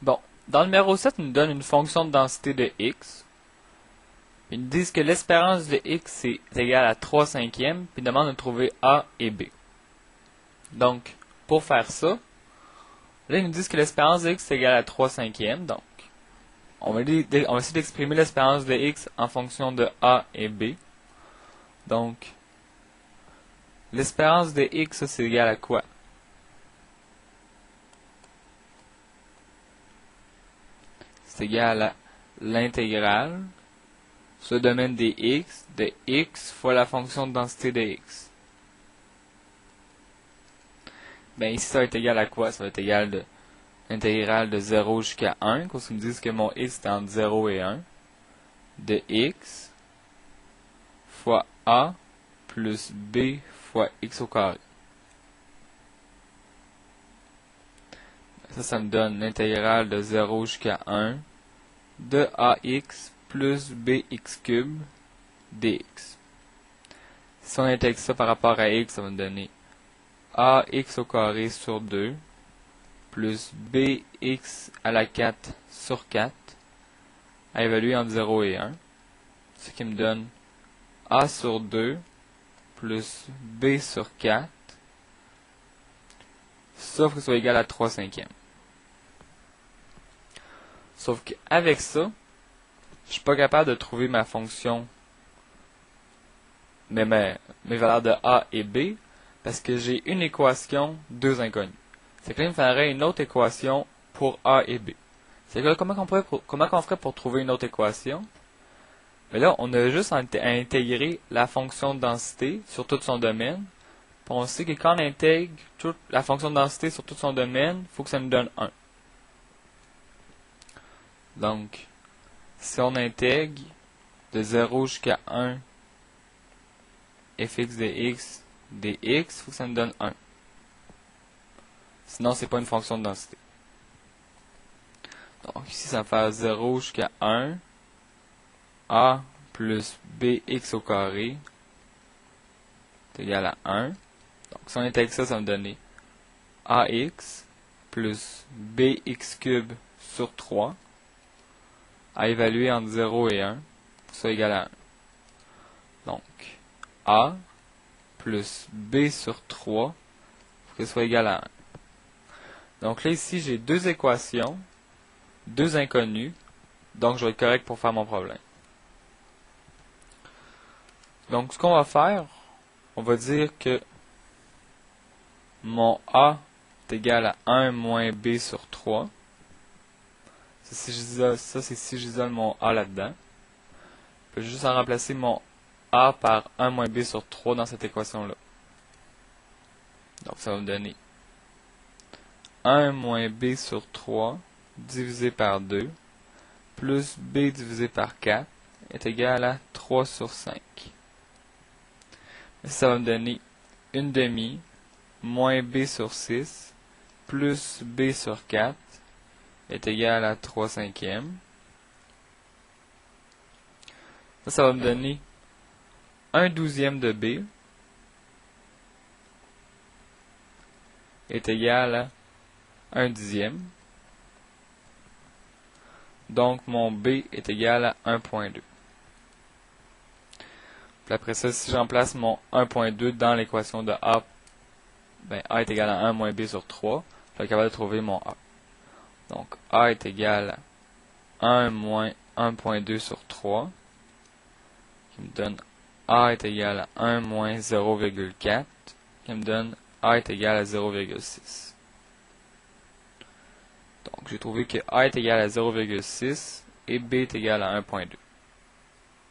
Bon, dans le numéro 7, ils nous donne une fonction de densité de x. Ils nous disent que l'espérance de x est égale à 3 cinquièmes, puis ils demandent de trouver a et b. Donc, pour faire ça, là, ils nous disent que l'espérance de x est égale à 3 cinquièmes. Donc, on va essayer d'exprimer l'espérance de x en fonction de a et b. Donc, l'espérance de x, ça, c'est égal à quoi? C'est égal à l'intégrale sur le domaine des x de x fois la fonction de densité de x. Ben ici, ça va être égal à quoi? Ça va être égal de l'intégrale de 0 jusqu'à 1, parce qu'ils me disent que mon x est entre 0 et 1, de x fois a plus b fois x au carré. Ça me donne l'intégrale de 0 jusqu'à 1 de ax plus bx cube dx. Si on intègre ça par rapport à x, ça va me donner ax au carré sur 2 plus bx à la 4 sur 4 à évaluer entre 0 et 1. Ce qui me donne a sur 2 plus b sur 4, sauf que ce soit égal à 3 cinquièmes. Sauf qu'avec ça, je suis pas capable de trouver ma fonction, mes valeurs de a et b, parce que j'ai une équation, deux inconnus. C'est que là, il me faudrait une autre équation pour a et b. C'est que là, comment on ferait pour trouver une autre équation? Mais là, on a juste à intégrer la fonction de densité sur tout son domaine. Puis on sait que quand on intègre toute la fonction de densité sur tout son domaine, il faut que ça nous donne 1. Donc, si on intègre de 0 jusqu'à 1 fx de x dx, il faut que ça nous donne 1. Sinon, c'est pas une fonction de densité. Donc, ici, ça va faire 0 jusqu'à 1 a plus bx au carré est égal à 1. Donc, si on intègre ça, ça va me donner ax plus bx cube sur 3 à évaluer entre 0 et 1, pour ça égal à 1. Donc, a plus b sur 3 pour que ce soit égal à 1. Donc là, ici, j'ai deux équations, deux inconnus, donc je vais être correct pour faire mon problème. Donc, ce qu'on va faire, on va dire que mon a est égal à 1 moins b sur 3. Ça, c'est si j'isole mon a là-dedans. Je peux juste en remplacer mon a par 1 moins b sur 3 dans cette équation-là. Donc, ça va me donner 1 moins b sur 3 divisé par 2 plus b divisé par 4 est égal à 3 sur 5. Ça va me donner 1 demi moins b sur 6 plus b sur 4 est égal à 3 cinquièmes. Ça va me donner 1 douzième de b est égal à 1 dixième. Donc, mon b est égal à 1.2. Puis après ça, si je remplace mon 1.2 dans l'équation de a, ben a est égal à 1 moins b sur 3, je vais être capable de trouver mon a. Donc, a est égal à 1 moins 1.2 sur 3, qui me donne a est égal à 1 moins 0,4, qui me donne a est égal à 0,6. Donc, j'ai trouvé que a est égal à 0,6 et b est égal à 1.2.